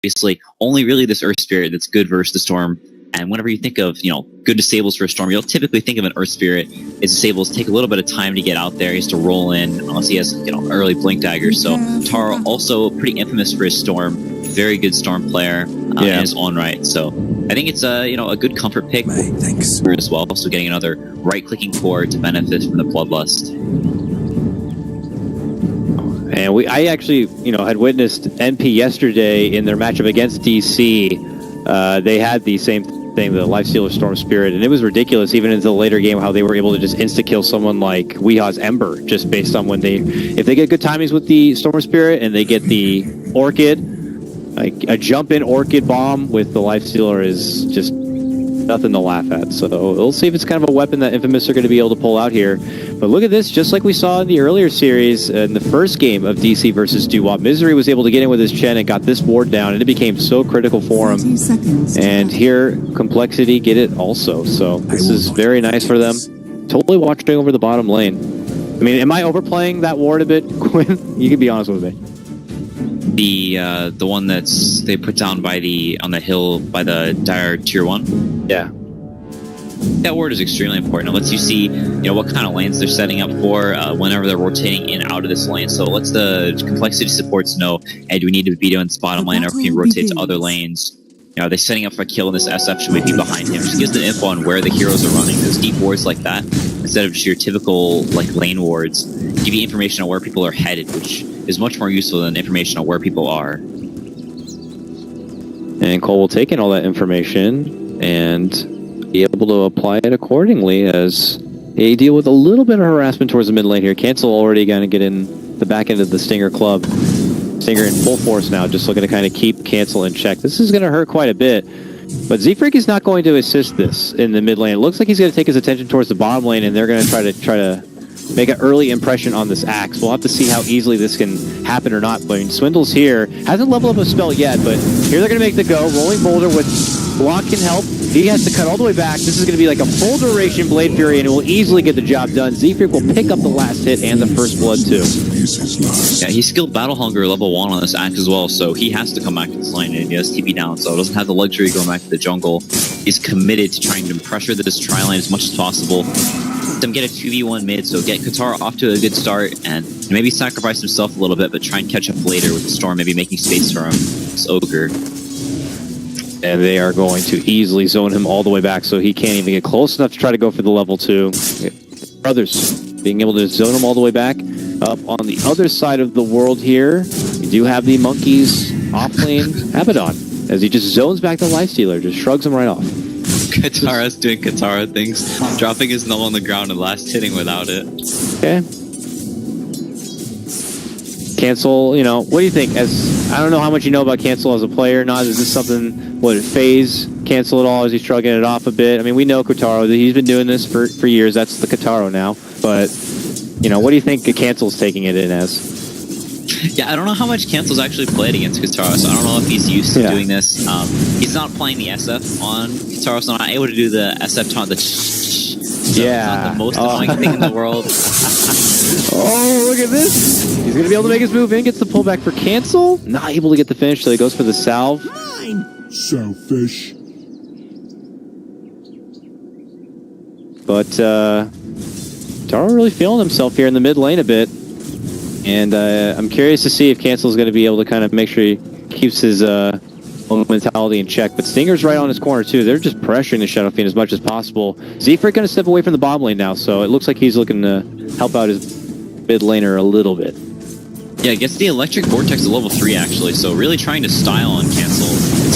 obviously only really this Earth Spirit that's good versus the Storm. And whenever you think of, good disables for a Storm, you'll typically think of an Earth Spirit. His disables take a little bit of time to get out there. He has to roll in unless he has, early Blink Daggers. So Taro also pretty infamous for his Storm. Very good Storm player in his own right. So I think it's a good comfort pick as well. Also getting another right-clicking core to benefit from the Bloodlust. And I actually, had witnessed NP yesterday in their matchup against DC. They had the same thing, the Lifestealer Storm Spirit, and it was ridiculous even into the later game how they were able to just insta-kill someone like Weeha's Ember just based on if they get good timings with the Storm Spirit and they get the Orchid, like a jump-in Orchid bomb with the Lifestealer is just nothing to laugh at. So we'll see if it's kind of a weapon that Infamous are going to be able to pull out here. But look at this, just like we saw in the earlier series, in the first game of DC versus Doo-Wop, Misery was able to get in with his Chen and got this ward down, and it became so critical for him. And here, Complexity get it also. So this is very nice for them. Totally watching over the bottom lane. I mean, am I overplaying that ward a bit, Quinn? You can be honest with me. The one they put down on the hill by the Dire Tier 1? Yeah. That ward is extremely important. It lets you see, what kind of lanes they're setting up for whenever they're rotating in and out of this lane. So it lets the Complexity supports know, hey, do we need to be doing this bottom lane, or can we rotate to other lanes? Are they setting up for a kill in this SF? Should we be behind him? Just gives the info on where the heroes are running. Those deep wards like that, instead of just your typical lane wards, give you information on where people are headed, which is much more useful than information on where people are. And COL will take in all that information and be able to apply it accordingly as they deal with a little bit of harassment towards the mid lane here. Cancel already going to get in the back end of the Stinger club. Stinger in full force now, just looking to kind of keep Cancel in check. This is going to hurt quite a bit, but Z-Freak is not going to assist this in the mid lane. It looks like he's going to take his attention towards the bottom lane, and they're going to try to make an early impression on this Axe. We'll have to see how easily this can happen or not. But Swindle's here, hasn't leveled up a spell yet, but here they're going to make the go. Rolling Boulder with block can help. He has to cut all the way back. This is going to be like a full duration Blade Fury, and it will easily get the job done. Z-Freak will pick up the last hit and the first blood too. Yeah, he's skilled Battle Hunger level 1 on this Axe as well, so he has to come back to this lane, and he has TP down, so he doesn't have the luxury of going back to the jungle. He's committed to trying to pressure this tri-lane as much as possible. Them get a 2v1 mid, so get Katara off to a good start, and maybe sacrifice himself a little bit, but try and catch up later with the Storm, maybe making space for him. It's Ogre. And they are going to easily zone him all the way back, so he can't even get close enough to try to go for the level 2. Brothers being able to zone him all the way back. Up on the other side of the world here, you do have the Monkeys off lane Abaddon, as he just zones back the Lifestealer, just shrugs him right off. Katara's doing Katara things, dropping his null on the ground and last hitting without it. Okay. Cancel, what do you think? I don't know how much you know about Cancel as a player or not. Is this something, would it phase Cancel at all? Is he shrugging it off a bit? I mean, we know Kataro, he's been doing this for years. That's the Kataro now. But, what do you think Cancel's taking it in as? Yeah, I don't know how much Cancel's actually played against Kataro, so I don't know if he's used to doing this. He's not playing the SF on Kataro, so not able to do the SF taunt, so not the most annoying thing in the world. Oh, look at this! He's going to be able to make his move in, gets the pullback for Cancel. Not able to get the finish, so he goes for the salve. Selfish. But, Taro really feeling himself here in the mid lane a bit. And I'm curious to see if Cancel's going to be able to kind of make sure he keeps his mentality in check. But Stinger's right on his corner, too. They're just pressuring the Shadow Fiend as much as possible. Z-Freak going to step away from the bottom lane now, so it looks like he's looking to help out his mid laner a little bit. Yeah, gets the Electric Vortex to level 3, actually, so really trying to style on Cancel.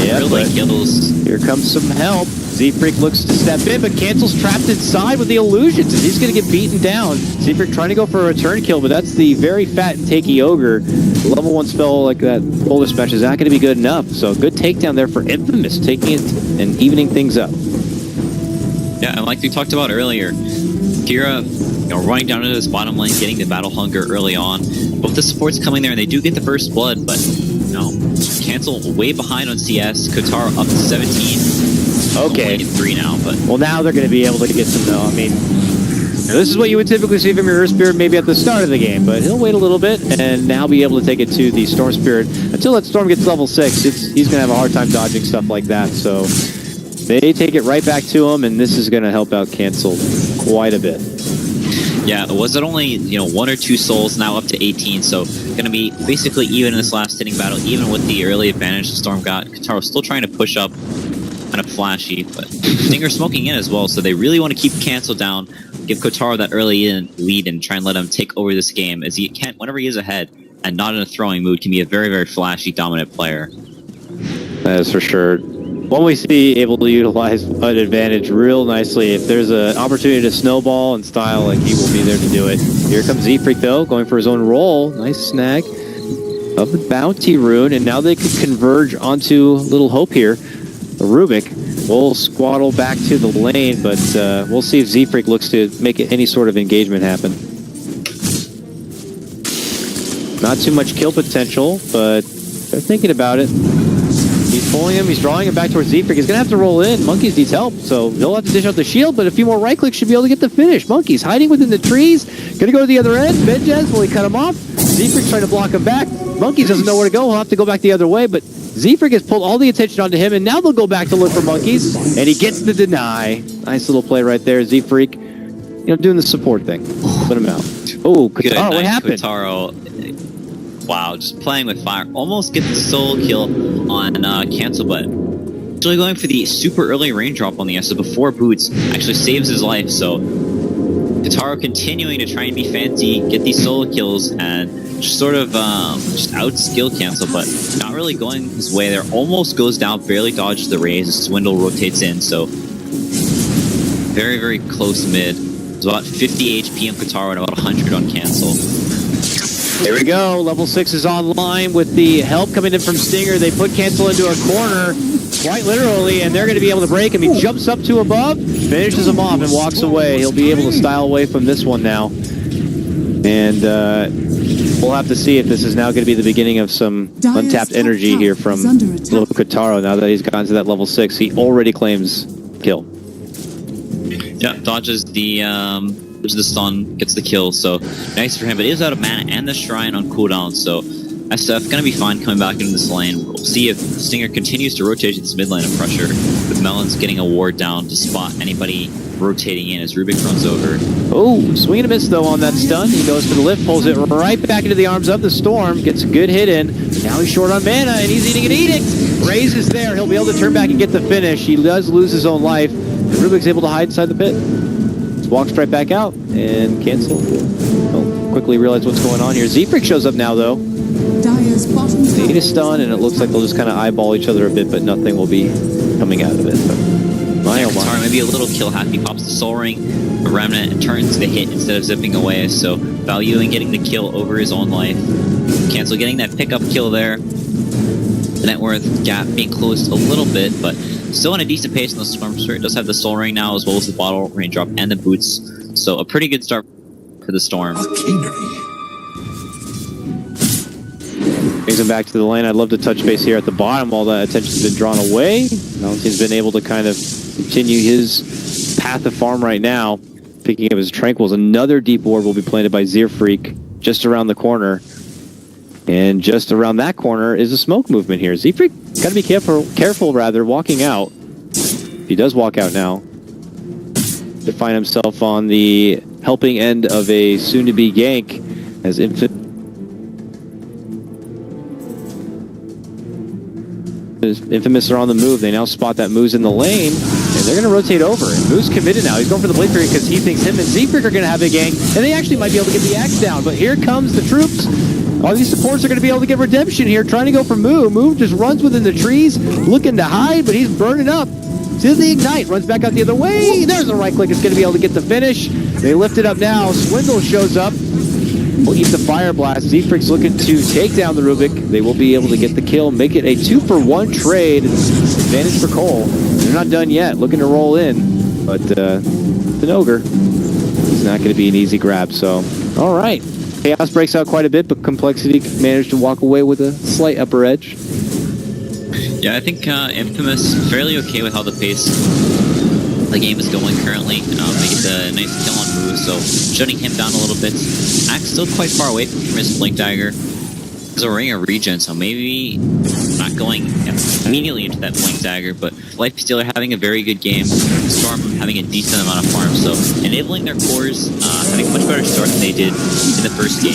Really kills. Here comes some help. Z-Freak looks to step in, but Cancel's trapped inside with the illusions, and he's going to get beaten down. Z-Freak trying to go for a return kill, but that's the very fat and takey Ogre. Level 1 spell like that Boulder Smash is not going to be good enough, so good takedown there for Infamous, taking it and evening things up. Yeah, and like we talked about earlier, Kira, running down into this bottom lane, getting the Battle Hunger early on. Both the supports coming there, and they do get the first blood, but Cancel way behind on CS. Katara up to 17. Okay. Only in 3 now, but well, now they're going to be able to get some. I mean, This is what you would typically see from your Earth Spirit maybe at the start of the game, but he'll wait a little bit and now be able to take it to the Storm Spirit. Until that Storm gets level 6, he's going to have a hard time dodging stuff like that. So they take it right back to him, and this is going to help out Cancel quite a bit. Yeah, was it only 1 or 2 souls, now up to 18, so going to be basically even in this last hitting battle, even with the early advantage the Storm got. Kotaro still trying to push up, kind of flashy, but Stinger smoking in as well, so they really want to keep Cancel down, give Kotaro that early lead and try and let him take over this game, as he can, whenever he is ahead and not in a throwing mood, can be a very, very flashy, dominant player. That is for sure. One we see able to utilize an advantage real nicely. If there's an opportunity to snowball and style, like, he will be there to do it. Here comes Z-Freak, though, going for his own roll. Nice snag of the bounty rune, and now they could converge onto Little Hope here. The Rubik will squaddle back to the lane, but we'll see if Z-Freak looks to make any sort of engagement happen. Not too much kill potential, but they're thinking about it. He's pulling him, he's drawing him back towards Z-Freak. He's going to have to roll in. Monkeys needs help, so he'll have to dish out the shield, but a few more right clicks should be able to get the finish. Monkeys hiding within the trees. Going to go to the other end. Benjaz, will he cut him off? Z-Freak trying to block him back. Monkeys doesn't know where to go. He'll have to go back the other way, but Z-Freak has pulled all the attention onto him, and now they'll go back to look for Monkeys, and he gets the deny. Nice little play right there. Z-Freak, doing the support thing. Put him out. Oh, Kotaro, what happened? Kotaro, wow, just playing with fire. Almost gets the solo kill on Cancel, but actually going for the super early raindrop on the Essa before Boots actually saves his life, so Kotaro continuing to try and be fancy, get these solo kills, and just sort of just out-skill Cancel, but not really going his way there. Almost goes down, barely dodges the raise as Swindle rotates in, so very, very close mid. It's about 50 HP on Kotaro and about 100 on Cancel. There we go. Level 6 is online with the help coming in from Stinger. They put Cancel into a corner, quite literally, and they're going to be able to break him. He jumps up to above, finishes him off, and walks away. He'll be able to style away from this one now. And we'll have to see if this is now going to be the beginning of some untapped energy here from little Kotaro now that he's gotten to that level 6. He already claims kill. Yeah, dodges the stun, gets the kill, so nice for him, but he is out of mana and the Shrine on cooldown, so SF gonna be fine coming back into this lane. We'll see if Stinger continues to rotate this mid lane of pressure, with Melons getting a ward down to spot anybody rotating in as Rubik runs over. Oh, swing and a miss though on that stun. He goes for the lift, pulls it right back into the arms of the Storm, gets a good hit in. Now he's short on mana, and he's eating an edict. Raze is there, he'll be able to turn back and get the finish. He does lose his own life, and Rubik's able to hide inside the pit. Walks right back out and Cancel. He'll quickly realize what's going on here. Z-Freak shows up now though. They need a stun, and it looks like they'll just kind of eyeball each other a bit, but nothing will be coming out of it. But my oh my. Sorry, maybe a little kill happy. Pops the Soul Ring, the Remnant, and turns the hit instead of zipping away. So valuing getting the kill over his own life. Cancel getting that pickup kill there. The net worth gap being closed a little bit, but still on a decent pace in the Storm Spirit. Does have the Soul Ring now, as well as the Bottle Raindrop and the Boots. So a pretty good start for the Storm. Brings him back to the lane. I'd love to touch base here at the bottom. All that attention's been drawn away. He's been able to kind of continue his path of farm right now. Picking up his Tranquils. Another deep ward will be planted by Z-Freak just around the corner. And just around that corner is a smoke movement here. Z-Freak got to be careful walking out. He does walk out now. To find himself on the helping end of a soon-to-be gank as Infamous are on the move. They now spot that Moo's in the lane, and they're going to rotate over. And Moo's committed now. He's going for the Blade Break because he thinks him and Z-Freak are going to have a gank, and they actually might be able to get the axe down. But here comes the troops. All these supports are going to be able to get redemption here, trying to go for Moo. Moo just runs within the trees, looking to hide, but he's burning up. To the Ignite, runs back out the other way. There's a right click. It's going to be able to get the finish. They lift it up now. Swindle shows up. Will eat the Fire Blast. Z-Freak's looking to take down the Rubik. They will be able to get the kill, make it a 2-for-1 trade. Advantage for COL. They're not done yet. Looking to roll in, but an Ogre, he's not going to be an easy grab. So, all right. Chaos breaks out quite a bit, but Complexity managed to walk away with a slight upper edge. Yeah, I think Infamous fairly okay with how the pace the game is going currently. They get the nice kill on Moo, so shutting him down a little bit. Axe still quite far away from his Blink Dagger. There's a ring of regen, so maybe not going immediately into that Blink Dagger, but Life Stealer having a very good game. Storm having a decent amount of farm, so enabling their cores, having a much better start than they did in the first game.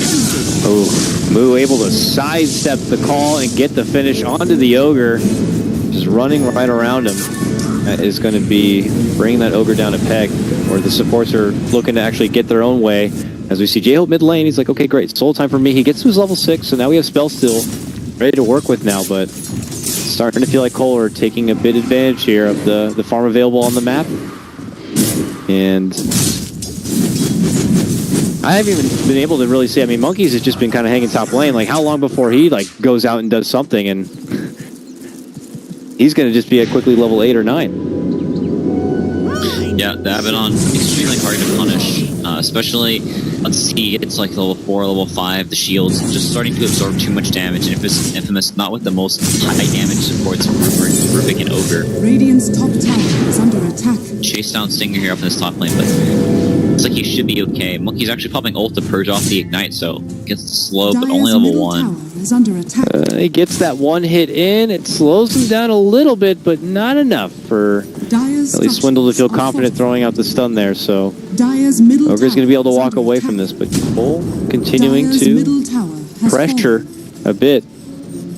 Oh, Moo able to sidestep the call and get the finish onto the Ogre, just running right around him. That is going to be bringing that Ogre down a peg, where the supports are looking to actually get their own way. As we see J-Hope mid lane, he's like, okay, great, solo time for me. He gets to his level 6, so now we have Spell Steal ready to work with now, but starting to feel like COL are taking a bit advantage here of the farm available on the map. And I haven't even been able to really see, I mean, Monkeys has just been kind of hanging top lane. Like, how long before he, like, goes out and does something, and he's going to just be at quickly level 8 or 9. Yeah, the Abaddon, extremely hard to punish, especially, let's see, it's like level 4, level 5, the shields just starting to absorb too much damage, and Infamous not with the most high damage supports, Rubik and Ogre. Radiant's top tower is under attack. Chase down Stinger here up in this top lane, but it's like he should be okay. Monkey's actually popping ult to purge off the Ignite, so gets slow, but only level 1. Is under attack. He gets that one hit in, it slows him down a little bit, but not enough for at least Swindle to feel confident throwing out the stun there, so Ogre's going to be able to walk away from this, but COL continuing to pressure a bit.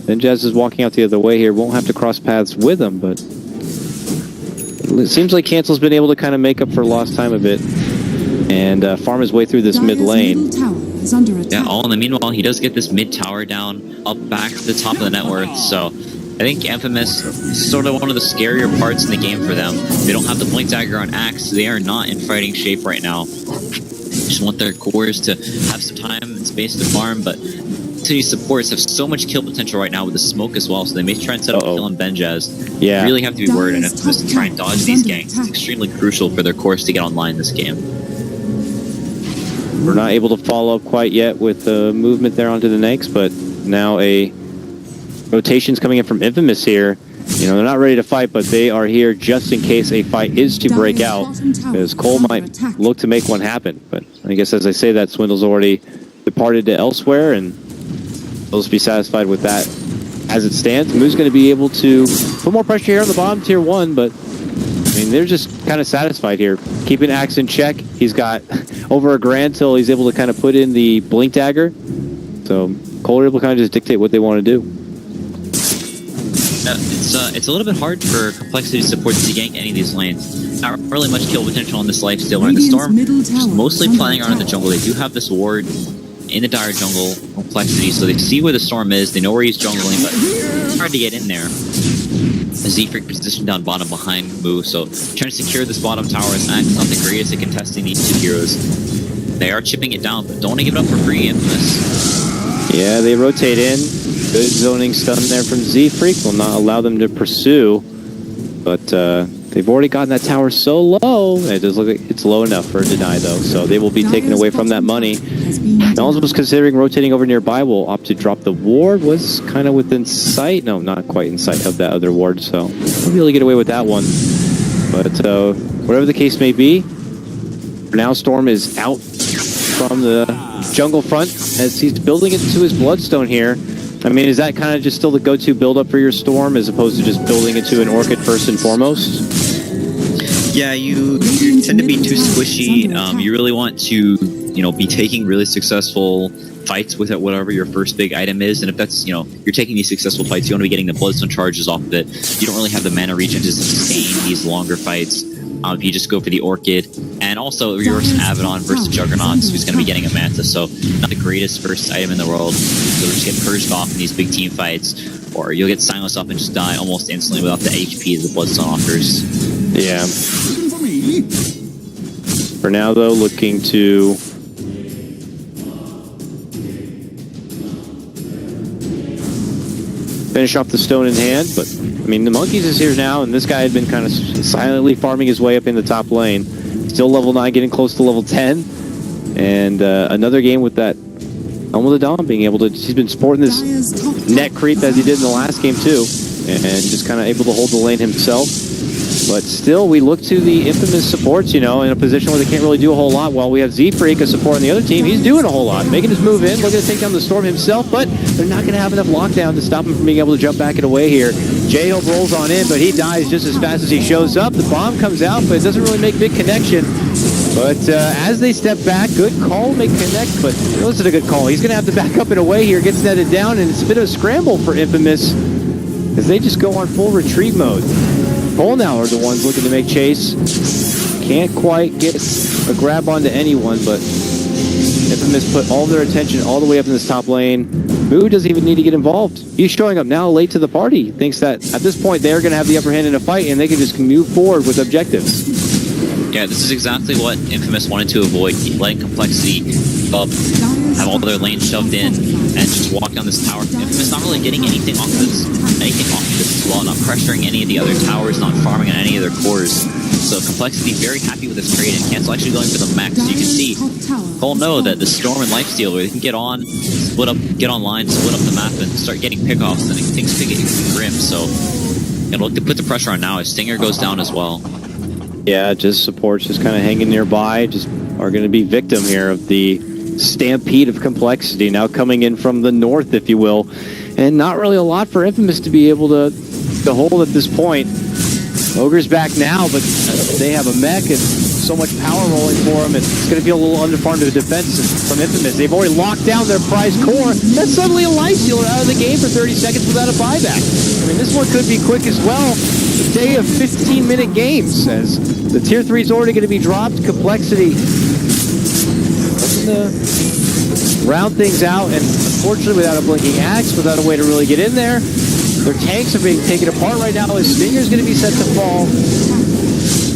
Then Jazz is walking out the other way here, won't have to cross paths with him, but it seems like Cancel's been able to kind of make up for lost time a bit and farm his way through this mid lane. Yeah, all in the meanwhile, he does get this mid tower down, up back to the top of the net worth, so I think Infamous is sort of one of the scarier parts in the game for them. They don't have the Blink Dagger on Axe, they are not in fighting shape right now. Just want their cores to have some time and space to farm, but these supports have so much kill potential right now with the smoke as well, so they may try and set up a kill on Benjaz. Yeah. Really have to be worried enough to try and dodge these ganks. It's extremely crucial for their cores to get online this game. We're not able to follow up quite yet with the movement there onto the next, but now a rotation's coming in from Infamous here. You know, they're not ready to fight, but they are here just in case a fight is to break out, because COL might look to make one happen. But I guess as I say that, Swindle's already departed to elsewhere, and they'll just be satisfied with that as it stands. Moo's going to be able to put more pressure here on the bottom tier 1, but I mean, they're just kind of satisfied here. Keeping Axe in check. He's got over a grand till he's able to kind of put in the Blink Dagger. So COL are able to kind of just dictate what they want to do. It's a little bit hard for Complexity supports to gank any of these lanes. Not really much kill potential on this Life Stealer. And the Storm just mostly playing around in the jungle. They do have this ward in the dire jungle, Complexity, so they see where the Storm is, they know where he's jungling, but it's hard to get in there. Z-Freak positioned down bottom behind Moo, so trying to secure this bottom tower is not the greatest at contesting these two heroes. They are chipping it down, but don't want to give it up for free, Infamous. Yeah, they rotate in. Good zoning stun there from Z-Freak. Will not allow them to pursue, but they've already gotten that tower so low. It does look like it's low enough for a deny, though, so they will be taken away from that money. Melons was considering rotating over nearby. Will opt to drop the ward. Was kind of within sight. No, not quite in sight of that other ward, so we'll be able to get away with that one. But whatever the case may be, for now Storm is out from the jungle front as he's building it to his Bloodstone here. I mean, is that kind of just still the go-to build-up for your Storm as opposed to just building it to an Orchid first and foremost? Yeah, you tend to be too squishy. You really want to, be taking really successful fights with it, whatever your first big item is. And if that's, you're taking these successful fights, you want to be getting the Bloodstone charges off of it. You don't really have the mana regen to sustain these longer fights. If you just go for the Orchid. And also, you're versus Abaddon versus Juggernauts, who's going to be getting a Mantis, so not the greatest first item in the world. You'll just get purged off in these big team fights, or you'll get silenced up and just die almost instantly without the HP the Bloodstone offers. Yeah. For now, though, looking to finish off the stone in hand, but I mean, the Monkeys is here now, and this guy had been kind of silently farming his way up in the top lane. Still level 9, getting close to level 10. And another game with that Helm of the Dawn being able to... He's been sporting this net creep as he did in the last game, too. And just kind of able to hold the lane himself. But still, we look to the infamous supports, you know, in a position where they can't really do a whole lot. While we have Z-Freak, a support on the other team, he's doing a whole lot, making his move in, looking to take down the Storm himself, but they're not going to have enough lockdown to stop him from being able to jump back and away here. J-Hope rolls on in, but he dies just as fast as he shows up. The bomb comes out, but it doesn't really make big connection. But as they step back, good call, make connect, but it wasn't a good call. He's going to have to back up and away here, gets netted down, and it's a bit of a scramble for Infamous as they just go on full retreat mode. COL now are the ones looking to make chase. Can't quite get a grab onto anyone, but Infamous put all their attention all the way up in this top lane. Moo doesn't even need to get involved. He's showing up now late to the party. Thinks that at this point they're going to have the upper hand in a fight and they can just move forward with objectives. Yeah, this is exactly what Infamous wanted to avoid, letting Complexity have all their lanes shoved in and just walk down this tower. Infamous not really getting anything off of this as well, not pressuring any of the other towers, not farming on any of their cores. So Complexity very happy with this trade, and Cancel actually going for the mech. So you can see COL know that the Storm and Lifestealer, they can get on, get online, split up the map, and start getting pickoffs, and things could get grim. So look to put the pressure on now as Stinger goes down as well. Yeah, just supports just kind of hanging nearby, just are going to be victim here of the stampede of Complexity now coming in from the north, if you will. And not really a lot for Infamous to be able to hold at this point. Ogre's back now, but they have a mech and so much power rolling for them. It's going to be a little underfarmed of defense from Infamous. They've already locked down their prize core. That's suddenly a Lifestealer out of the game for 30 seconds without a buyback. I mean, this one could be quick as well. A day of 15-minute games as the Tier 3 is already going to be dropped. Complexity looking to round things out, and unfortunately without a blinking axe, without a way to really get in there. Their tanks are being taken apart right now as Stinger's going to be set to fall.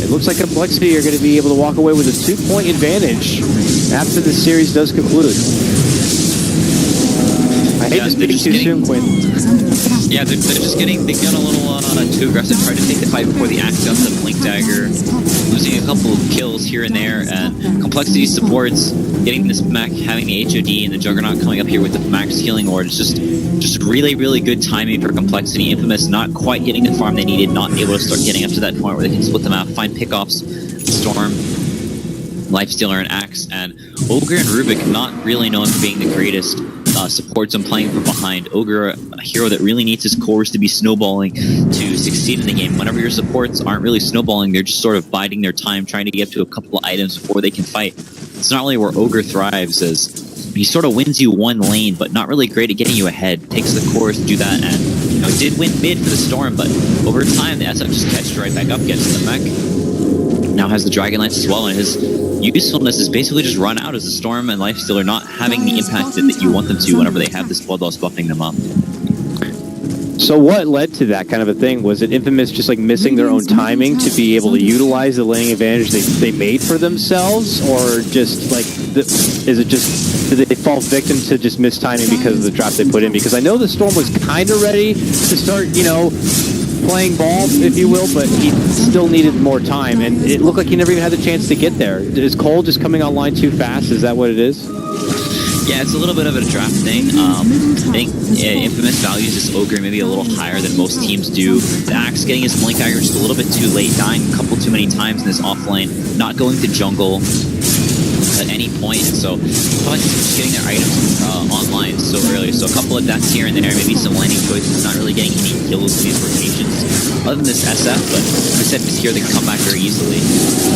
It looks like Complexity are going to be able to walk away with a 2-point advantage after the series does conclude. I hate to speak too soon, Quinn. Yeah, they're just getting a little too aggressive, trying to take the fight before the axe got the blink dagger, losing a couple of kills here and there, and Complexity supports getting this mech, having the HOD and the Juggernaut coming up here with the max healing ward. It's just really, really good timing for Complexity. Infamous not quite getting the farm they needed, not able to start getting up to that point where they can split the map, find pickoffs, Storm, Lifestealer, and Axe, and Ogre and Rubik not really known for being the greatest supports and playing from behind. Ogre, a hero that really needs his cores to be snowballing to succeed in the game. Whenever your supports aren't really snowballing, they're just sort of biding their time, trying to get to a couple of items before they can fight. It's not really where Ogre thrives, as he sort of wins you one lane, but not really great at getting you ahead. Takes the cores to do that, and did win mid for the Storm, but over time the SF just catches right back up, gets to the mech. Now has the Dragon Lance as well, and his usefulness is basically just run out as the Storm and Lifestealer not having the impact that you want them to whenever they have this Bloodloss buffing them up. So what led to that kind of a thing? Was it Infamous just like missing their own timing to be able to utilize the laning advantage they made for themselves, or just like is it just did they fall victim to just mistiming because of the trap they put in? Because I know the Storm was kind of ready to start, playing ball, if you will, but he still needed more time, and it looked like he never even had the chance to get there. Is COL just coming online too fast? Is that what it is? Yeah, it's a little bit of a draft thing. I think Infamous values this Ogre maybe a little higher than most teams do. The Axe getting his blink dagger just a little bit too late, dying a couple too many times in this offlane, not going to jungle at any point, so probably just getting their items online so early. So a couple of deaths here and there, maybe some landing choices, not really getting any kills in these rotations. Other than this SF, but like I said, just here they can come back very easily.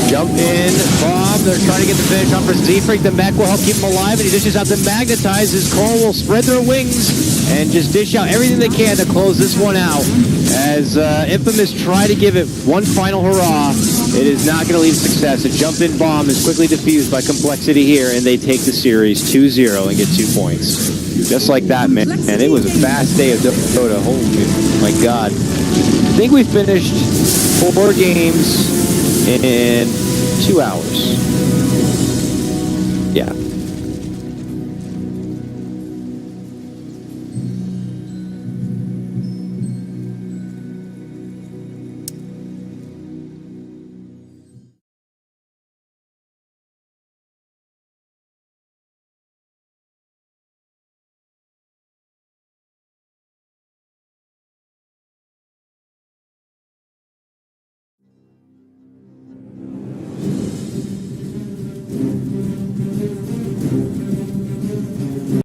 Jump in, bomb, they're trying to get the finish on for Z-Freak. The mech will help keep him alive, and he dishes out the Magnetize. His COL will spread their wings and just dish out everything they can to close this one out. As Infamous try to give it one final hurrah, it is not going to lead to success. A jump-in bomb is quickly defused by Complexity here, and they take the series 2-0 and get 2 points. Just like that, man. And it was a fast day of Dota. Holy my God. I think we finished 4 games in 2 hours. Yeah.